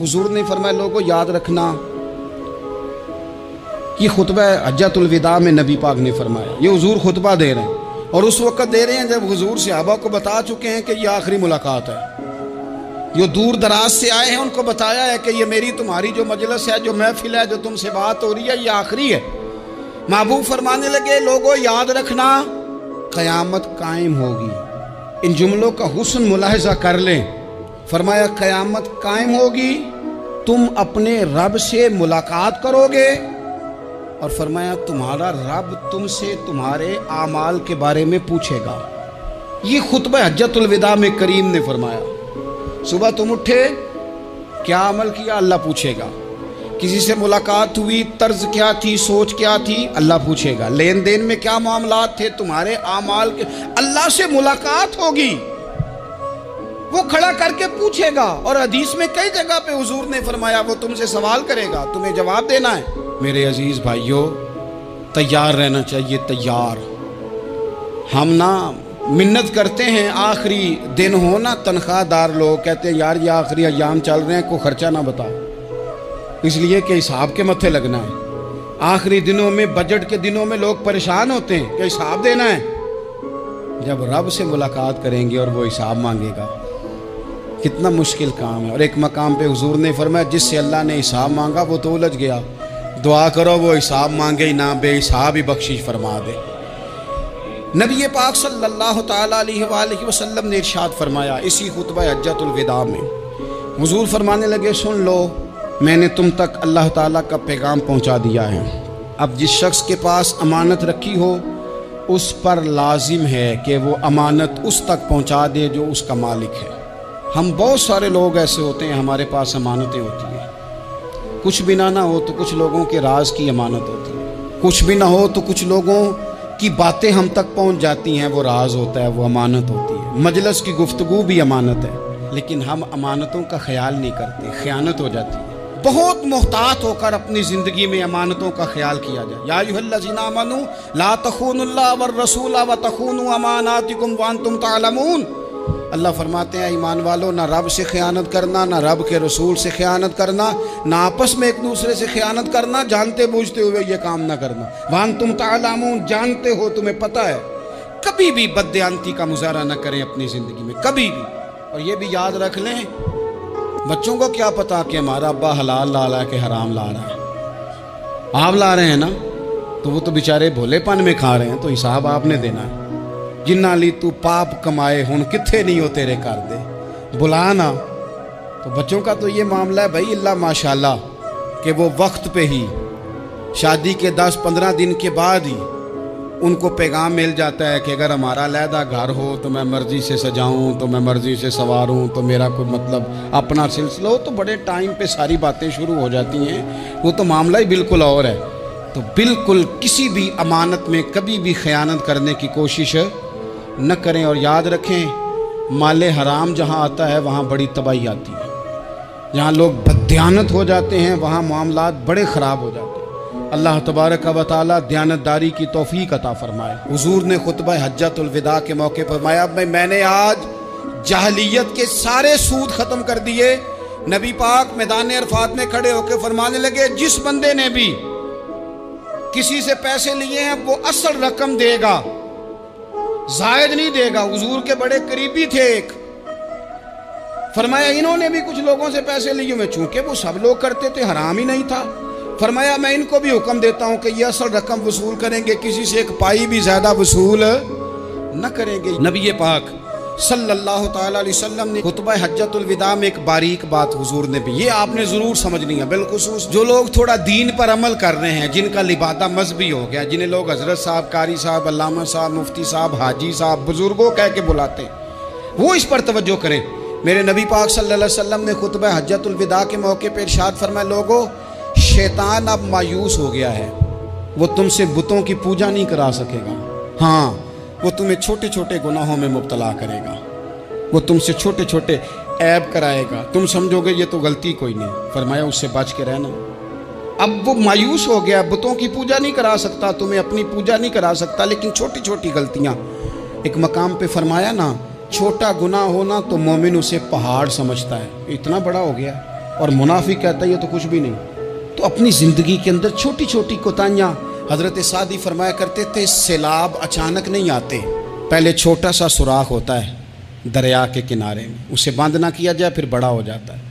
हुजूर ने फरमाया लोगों याद रखना, ये खुतबा हज्जतुल अलविदा में नबी पाक ने फरमाया, ये हुजूर खुतबा दे रहे हैं और उस वक्त दे रहे हैं जब हुजूर सहाबा को बता चुके हैं कि ये आखिरी मुलाकात है। जो दूर दराज से आए हैं उनको बताया है कि ये मेरी तुम्हारी जो मजलिस है, जो महफिल है, जो तुमसे बात हो रही है, ये आखिरी है। महबूब फरमाने लगे लोगों याद रखना क़यामत कायम होगी। इन जुमलों का हुस्न मुलाहिजा कर लें। फरमाया क़यामत कायम होगी, तुम अपने रब से मुलाकात करोगे और फरमाया तुम्हारा रब तुमसे तुम्हारे आमाल के बारे में पूछेगा। ये खुतबा हज्जतुल अलविदा में करीम ने फरमाया। सुबह तुम उठे, क्या अमल किया, अल्लाह पूछेगा। किसी से मुलाकात हुई, तर्ज क्या थी, सोच क्या थी, अल्लाह पूछेगा। लेन देन में क्या मामलात थे, तुम्हारे आमाल के, अल्लाह से मुलाकात होगी, वो खड़ा करके पूछेगा। और हदीस में कई जगह पे हुजूर ने फरमाया वो तुमसे सवाल करेगा, तुम्हें जवाब देना है। मेरे अजीज भाइयों, तैयार रहना चाहिए, तैयार। हम ना मिन्नत करते हैं आखिरी दिन हो ना, तनख्वाहदार लोग कहते हैं यार ये आखिरी अयाम चल रहे हैं, कोई खर्चा ना बताओ, इसलिए कि हिसाब के मत्थे लगना है। आखिरी दिनों में, बजट के दिनों में लोग परेशान होते हैं कि हिसाब देना है। जब रब से मुलाकात करेंगे और वो हिसाब मांगेगा, कितना मुश्किल काम है। और एक मकाम पे हुजूर ने फरमाया जिससे अल्लाह ने हिसाब मांगा वो तो उलझ गया, दुआ करो वो हिसाब मांगे ही ना, बेहिसाब ही बख्शिश फरमा दे। नबी पाक सल्लल्लाहु तआला अलैहि वसल्लम ने इरशाद फरमाया इसी खुतबा हज्जतुल अलविदा में। हुजूर फरमाने लगे सुन लो, मैंने तुम तक अल्लाह ताला का पैगाम पहुंचा दिया है। अब जिस शख्स के पास अमानत रखी हो उस पर लाजिम है कि वो अमानत उस तक पहुंचा दे जो उसका मालिक है। हम बहुत सारे लोग ऐसे होते हैं, हमारे पास अमानतें होती हैं, कुछ भी ना हो तो कुछ लोगों के राज की अमानत होती है, कुछ भी ना हो तो कुछ लोगों की बातें हम तक पहुंच जाती हैं, वो राज होता है, वो अमानत होती है। मजलिस की गुफ्तगू भी अमानत है, लेकिन हम अमानतों का ख्याल नहीं करते, खयानत हो जाती है। बहुत मोहतात होकर अपनी ज़िंदगी में अमानतों का ख्याल किया जाए। या अय्युहल्लज़ीना आमनू ला तख़ूनुल्लाह वर रसूला व तख़ूनू अमानातिकुम व अंतुम तालमून। अल्लाह फरमाते हैं ईमान वालों, ना रब से ख़यानत करना, ना रब के रसूल से ख़यानत करना, ना आपस में एक दूसरे से ख़यानत करना, जानते बूझते हुए ये काम ना करना। वान तुम तालमून, जानते हो, तुम्हें पता है। कभी भी बददियानती का मुजाहरा ना करें अपनी ज़िंदगी में, कभी भी। और ये भी याद रख लें, बच्चों को क्या पता कि हमारा अब्बा हलाल ला रहा है कि हराम ला रहा है। आप ला रहे हैं ना, तो वो तो बेचारे भोलेपन में खा रहे हैं, तो हिसाब आपने देना है। जिन्ना ली तू पाप कमाए हुन किथे नहीं हो तेरे कर दे, बुला ना। तो बच्चों का तो ये मामला है भाई, अल्लाह माशाल्लाह कि वो वक्त पे ही शादी के 10-15 दिन के बाद ही उनको पैगाम मिल जाता है कि अगर हमारा अलहदा घर हो तो मैं मर्ज़ी से सजाऊं, तो मैं मर्ज़ी से सवारूं, तो मेरा कोई मतलब अपना सिलसिला हो, तो बड़े टाइम पे सारी बातें शुरू हो जाती हैं। वो तो मामला ही बिल्कुल और है। तो बिल्कुल किसी भी अमानत में कभी भी ख़यानत करने की कोशिश न करें। और याद रखें, माले हराम जहाँ आता है वहाँ बड़ी तबाही आती है। जहाँ लोग बददियानत हो जाते हैं वहाँ मामलात बड़े ख़राब हो जाते हैं। अल्लाह तबारक व तआला दयानतदारी की तौफीक अता फरमाए। हुजूर ने खुतबा हज्जतुल अलविदा के मौके पर फरमाया मैंने आज जाहलियत के सारे सूद ख़त्म कर दिए। नबी पाक मैदान अरफात में खड़े होकर फरमाने लगे जिस बंदे ने भी किसी से पैसे लिए हैं वो असल रकम देगा, जायद नहीं देगा। हुजूर के बड़े करीबी थे एक, फरमाया इन्होंने भी कुछ लोगों से पैसे लिए हुए, चूंकि वो सब लोग करते थे, हराम ही नहीं था। फरमाया मैं इनको भी हुक्म देता हूं कि ये असल रकम वसूल करेंगे, किसी से एक पाई भी ज्यादा वसूल न करेंगे। नबी पाक सल्लल्लाहु ताला अलैहि वसल्लम ने खुतबा हज्जतुल अलविदा में एक बारीक बात हुजूर ने भी, ये आपने ज़रूर समझनी है, बिलखुसूस जो लोग थोड़ा दीन पर अमल कर रहे हैं, जिनका लिबादा मजहबी हो गया, जिन्हें लोग हज़रत साहब, कारी साहब, अल्लामा साहब, मुफ्ती साहब, हाजी साहब, बुजुर्गों कह के बुलाते हैं, वो इस पर तवज्जो करें। मेरे नबी पाक सल्लल्लाहु अलैहि वसल्लम ने खुतबा हज्जतुल अलविदा के मौके पर इरशाद फरमाया लोगों, शैतान अब मायूस हो गया है, वो तुमसे बुतों की पूजा नहीं करा सकेगा। हाँ, वो तुम्हें छोटे छोटे गुनाहों में मुब्तला करेगा, वो तुमसे छोटे छोटे ऐब कराएगा, तुम समझोगे ये तो गलती कोई नहीं। फरमाया उससे बच के रहना। अब वो मायूस हो गया, बुतों की पूजा नहीं करा सकता, तुम्हें अपनी पूजा नहीं करा सकता, लेकिन छोटी छोटी गलतियाँ। एक मकाम पे फरमाया ना, छोटा गुनाह होना तो मोमिन उसे पहाड़ समझता है, इतना बड़ा हो गया। اور منافق کہتا ہے یہ تو کچھ بھی نہیں. تو اپنی زندگی کے اندر چھوٹی چھوٹی کوتاہیاں. حضرت سعدی فرمایا کرتے تھے سیلاب اچانک نہیں آتے, پہلے چھوٹا سا سوراخ ہوتا ہے دریا کے کنارے میں, اسے بند نہ کیا جائے پھر بڑا ہو جاتا ہے.